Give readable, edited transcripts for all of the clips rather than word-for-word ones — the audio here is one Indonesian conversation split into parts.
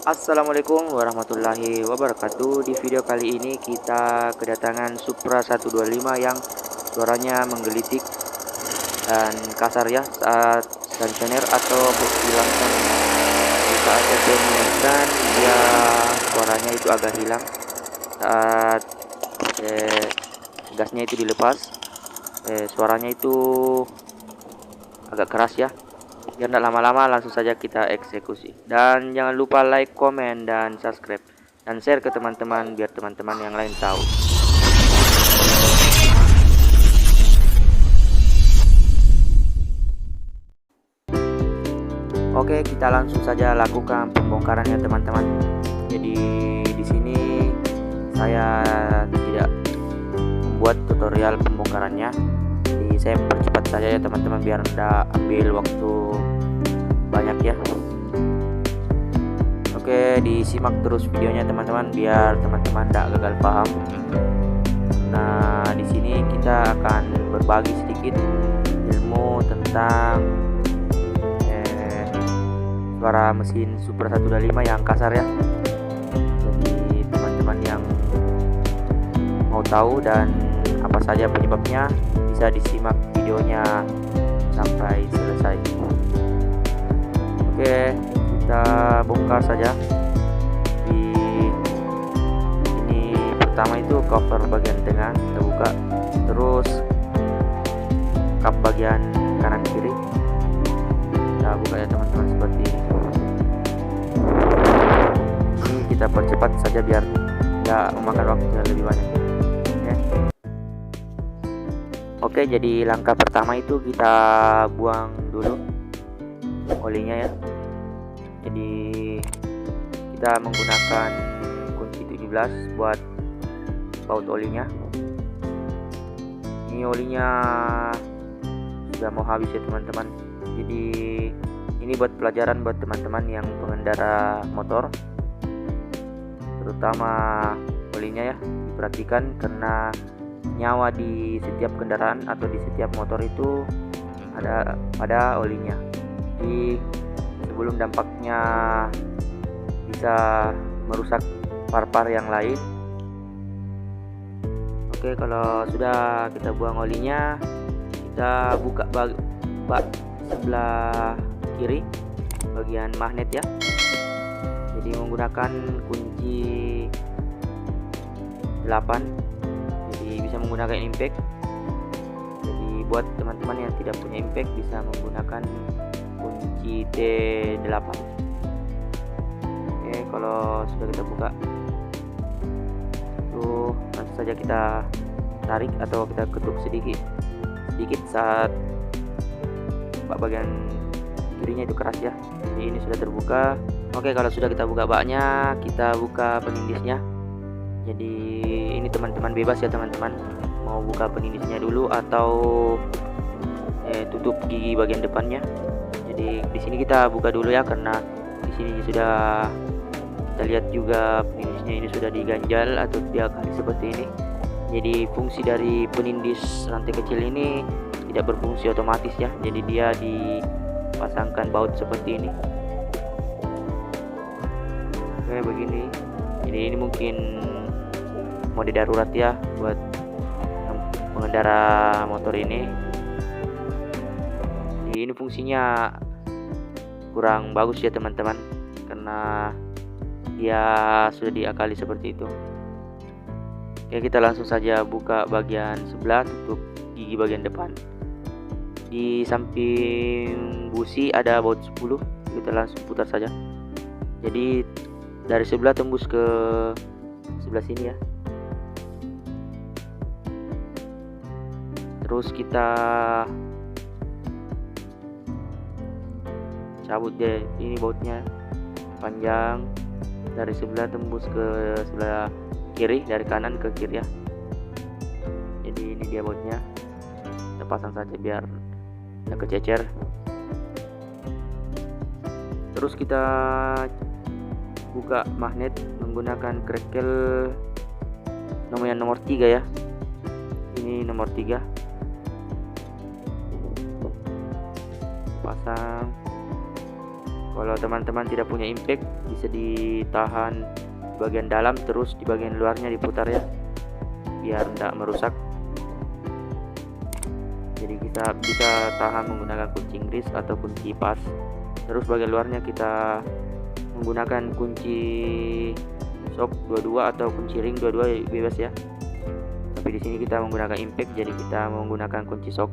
Assalamualaikum warahmatullahi wabarakatuh. Di video kali ini kita kedatangan Supra 125 yang suaranya menggelitik dan kasar ya saat stansioner atau berkilangan. Saat FM menekan dia suaranya itu agak hilang saat gasnya itu dilepas. Suaranya itu agak keras ya. Biar tidak lama-lama, langsung saja kita eksekusi. Dan jangan lupa like, komen, dan subscribe, dan share ke teman-teman biar teman-teman yang lain tahu. Oke, kita langsung saja lakukan pembongkarannya teman-teman. Jadi di sini saya tidak membuat tutorial pembongkarannya. Jadi saya percepat saja ya teman-teman biar tidak ambil waktu banyak ya. Oke, disimak terus videonya teman-teman biar teman-teman tidak gagal paham. Nah, di sini kita akan berbagi sedikit ilmu tentang suara mesin Supra 125 yang kasar ya. Jadi teman-teman yang mau tahu dan apa saja penyebabnya bisa disimak videonya sampai selesai. Oke, kita bongkar saja. Ini pertama itu cover bagian tengah kita buka, terus kap bagian kanan kiri kita buka ya teman-teman seperti ini. Ini kita percepat saja biar tidak memakan waktu yang lebih banyak. Oke, jadi langkah pertama itu kita buang dulu olinya ya. Jadi kita menggunakan kunci 17 buat baut olinya. Ini olinya sudah mau habis ya teman-teman. Jadi ini buat pelajaran buat teman-teman yang pengendara motor, terutama olinya ya, diperhatikan karena nyawa di setiap kendaraan atau di setiap motor itu ada pada olinya. Jadi sebelum dampaknya bisa merusak par-par yang lain. Oke, kalau sudah kita buang olinya, kita buka bak sebelah kiri bagian magnet ya. Jadi menggunakan kunci 8. Jadi bisa menggunakan impact. Jadi buat teman-teman yang tidak punya impact bisa menggunakan kunci T8. Oke, kalau sudah kita buka tuh, langsung saja kita tarik atau kita ketuk sedikit saat bagian kirinya itu keras ya. Jadi ini sudah terbuka. Oke, kalau sudah kita buka baknya, kita buka penindisnya. Jadi ini teman-teman bebas ya teman-teman, mau buka penindisnya dulu atau tutup gigi bagian depannya. Jadi di sini kita buka dulu ya, karena di sini sudah kita lihat juga penindisnya ini sudah diganjal atau diakali seperti ini. Jadi fungsi dari penindis rantai kecil ini tidak berfungsi otomatis ya. Jadi dia dipasangkan baut seperti ini. Oke, begini. Jadi ini mungkin mode darurat ya buat pengendara motor ini. Jadi ini fungsinya kurang bagus ya teman-teman, karena dia sudah diakali seperti itu. Oke, kita langsung saja buka bagian sebelah, tutup gigi bagian depan. Di samping busi ada baut 10, kita langsung putar saja. Jadi dari sebelah tembus ke sebelah sini ya. Terus kita cabut deh, ini bautnya panjang dari sebelah tembus ke sebelah kiri, dari kanan ke kiri ya. Jadi ini dia bautnya, kita pasang saja biar tidak kececer. Terus kita buka magnet menggunakan krekel nomor 3 ya. Ini nomor 3, pasang. Kalau teman-teman tidak punya impact, bisa ditahan bagian dalam, terus di bagian luarnya diputar ya, biar tidak merusak. Jadi kita bisa tahan menggunakan kunci Inggris atau kunci pas. Terus bagian luarnya kita menggunakan kunci shock 22 atau kunci ring 22, bebas ya. Tapi di sini kita menggunakan impact, jadi kita menggunakan kunci shock.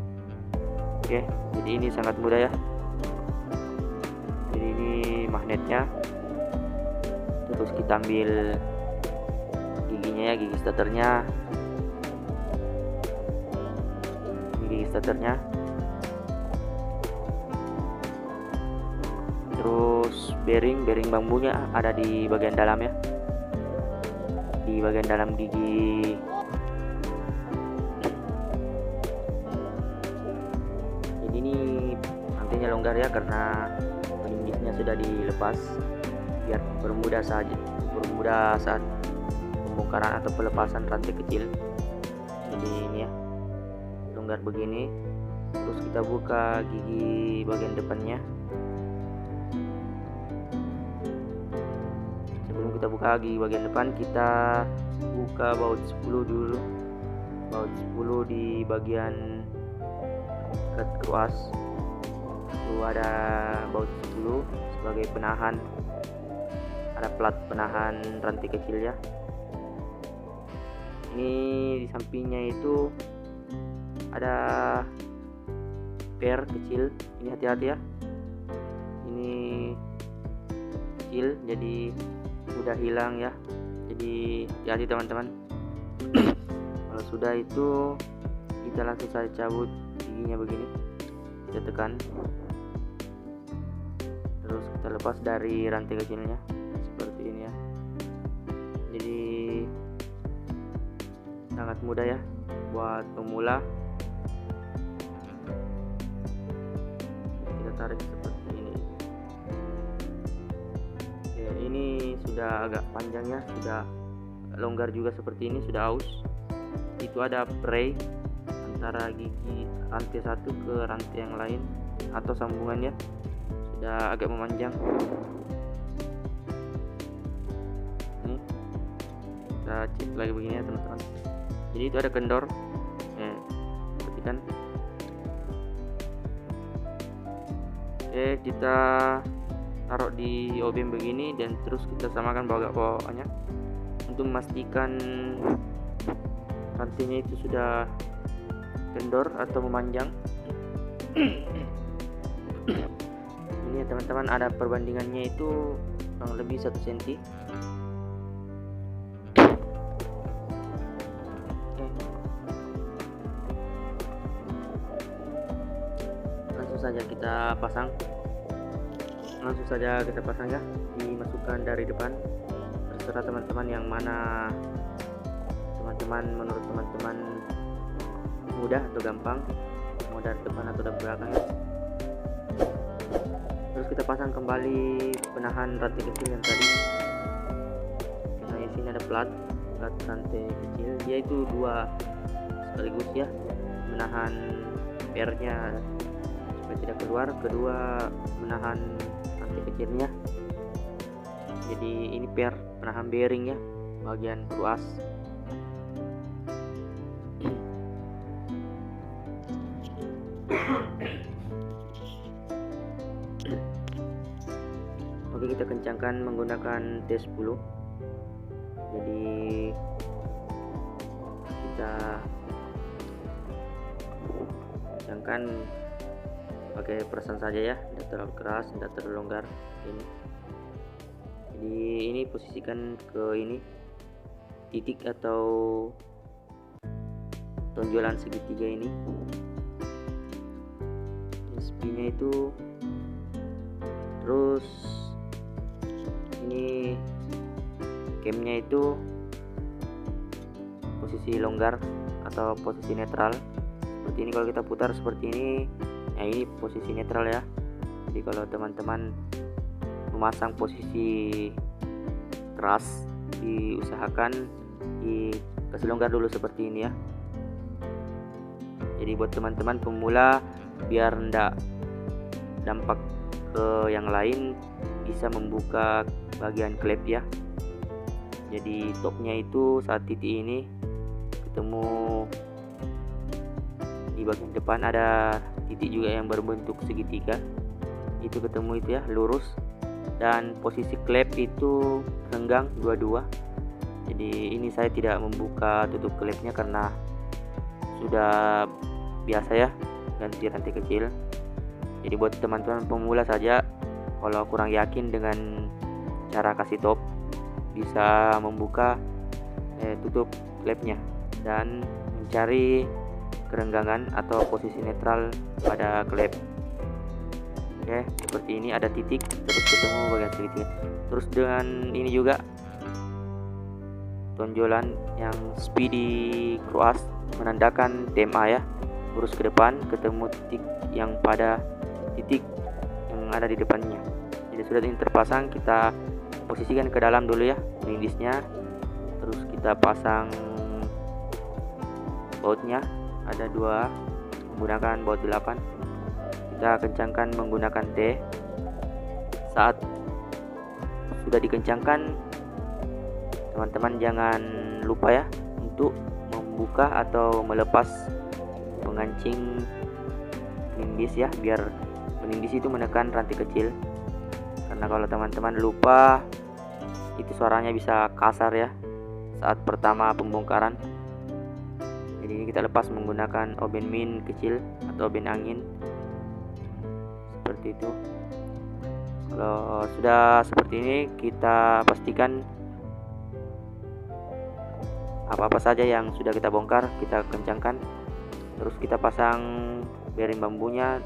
Oke, jadi ini sangat mudah ya. Jadi ini magnetnya. Terus kita ambil giginya ya, gigi starternya. Gigi starternya. Terus bearing bambunya ada di bagian dalam ya, di bagian dalam gigi. Jadi ini rantingnya longgar ya, karena penyisnya sudah dilepas, biar bermudah saat pembongkaran atau pelepasan rantai kecil. Jadi ini ya, longgar begini. Terus kita buka gigi bagian depannya. Sebelum kita buka gigi bagian depan, kita buka baut 10 dulu. Baut 10 di bagian keruas. Lalu ada baut 10 sebagai penahan, ada plat penahan rantai kecil ya. Ini di sampingnya itu ada per kecil, ini hati-hati ya, ini kecil jadi mudah hilang ya, jadi hati-hati teman-teman. Kalau sudah itu kita langsung saja cabut giginya begini, kita tekan, terus kita lepas dari rantai kecilnya seperti ini ya. Jadi sangat mudah ya buat pemula. Kita tarik seperti ini. Oke, ini sudah agak panjang ya, sudah longgar juga seperti ini, sudah aus. Itu ada spray antara gigi rantai satu ke rantai yang lain atau sambungannya sudah agak memanjang. Ini kita cek lagi begini ya teman-teman. Jadi itu ada kendor, perhatikan. Oke, kita taruh di obeng begini dan terus kita samakan bawahnya untuk memastikan rantainya itu sudah kendor atau memanjang. Ini ya teman-teman, ada perbandingannya itu kurang lebih 1 cm. Langsung saja kita pasang ya, dimasukkan dari depan. Terserah teman-teman yang mana menurut teman-teman mudah atau gampang, mau dari depan atau dari belakang ya. Terus kita pasang kembali penahan rantai kecil yang tadi. Nah, di sini ada plat rantai kecil, dia itu 2 sekaligus ya, menahan pernya supaya tidak keluar, kedua menahan rantai kecilnya. Jadi ini per penahan bearing ya, bagian ruas. Oke, kita kencangkan menggunakan T10. Jadi kita kencangkan pakai perasan saja ya, tidak terlalu keras, tidak terlalu longgar ini. Jadi ini posisikan ke ini titik atau tonjolan segitiga ini. SP-nya itu, terus ini camnya itu posisi longgar atau posisi netral seperti ini. Kalau kita putar seperti ini, nah ini posisi netral ya. Jadi kalau teman-teman memasang posisi keras, diusahakan dikasih longgar dulu seperti ini ya. Jadi buat teman-teman pemula biar ndak dampak ke yang lain bisa membuka bagian klep ya. Jadi topnya itu saat titik ini ketemu di bagian depan ada titik juga yang berbentuk segitiga, itu ketemu itu ya, lurus, dan posisi klep itu renggang dua-dua. Jadi ini saya tidak membuka tutup klepnya karena sudah biasa ya ganti rantai kecil. Jadi buat teman-teman pemula saja, kalau kurang yakin dengan cara kasih top, bisa membuka tutup klepnya dan mencari kerenggangan atau posisi netral pada klep. Oke, seperti ini ada titik terus ketemu bagian segitiga. Terus dengan ini juga tonjolan yang speedy cross menandakan TMA ya, lurus ke depan ketemu titik yang pada titik yang ada di depannya. Jadi sudah ini terpasang, kita posisikan ke dalam dulu ya lindisnya, terus kita pasang bautnya, ada dua menggunakan baut 8. Kita kencangkan menggunakan T. Saat sudah dikencangkan, teman-teman jangan lupa ya untuk membuka atau melepas pengancing penindis ya, biar penindis itu menekan rantai kecil. Karena kalau teman-teman lupa, itu suaranya bisa kasar ya saat pertama pembongkaran. Jadi ini kita lepas menggunakan oben min kecil atau oben angin seperti itu. Kalau sudah seperti ini, kita pastikan apa-apa saja yang sudah kita bongkar kita kencangkan. Terus kita pasang bearing bambunya,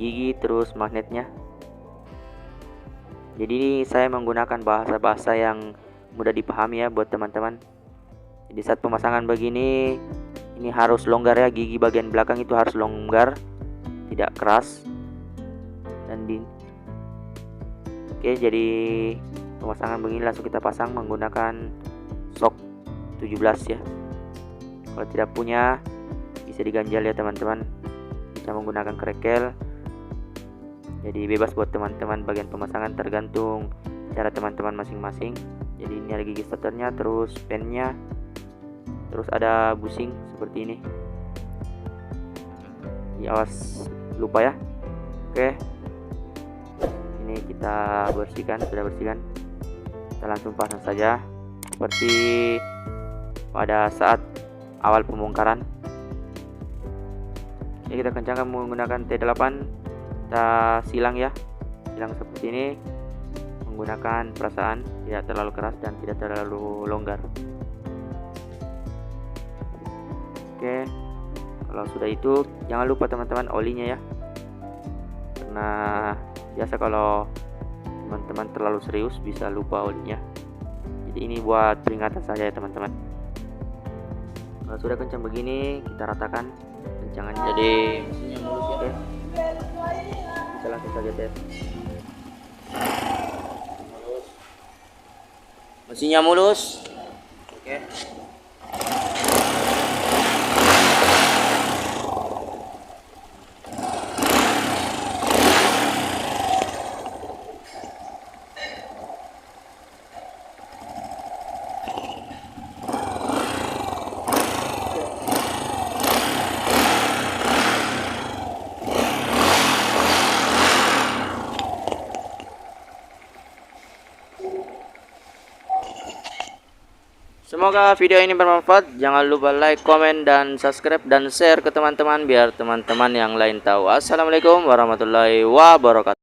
gigi, terus magnetnya. Jadi saya menggunakan bahasa-bahasa yang mudah dipahami ya buat teman-teman. Jadi saat pemasangan begini, ini harus longgar ya, gigi bagian belakang itu harus longgar, tidak keras. Dan Oke, jadi pemasangan begini langsung kita pasang menggunakan sok 17 ya. Kalau tidak punya bisa diganjal ya teman-teman, bisa menggunakan krekel. Jadi bebas buat teman-teman, bagian pemasangan tergantung cara teman-teman masing-masing. Jadi ini ada gigi starternya, terus pennya, terus ada busing seperti ini. Awas lupa ya. Oke, ini kita bersihkan, sudah bersihkan, kita langsung pasang saja seperti pada saat awal pembongkaran. Ini kita kencangkan menggunakan T8, kita silang ya, silang seperti ini menggunakan perasaan, tidak terlalu keras dan tidak terlalu longgar. Oke, kalau sudah itu jangan lupa teman-teman olinya ya, karena biasa kalau teman-teman terlalu serius bisa lupa olinya. Jadi ini buat peringatan saja ya teman-teman. Kalau sudah kencang begini, kita ratakan kencangannya. Jadi mesinnya mulus ya. Kita langsung saja tes. Mesinnya mulus. Oke. Semoga video ini bermanfaat. Jangan lupa like, komen, dan subscribe dan share ke teman-teman biar teman-teman yang lain tahu. Assalamualaikum warahmatullahi wabarakatuh.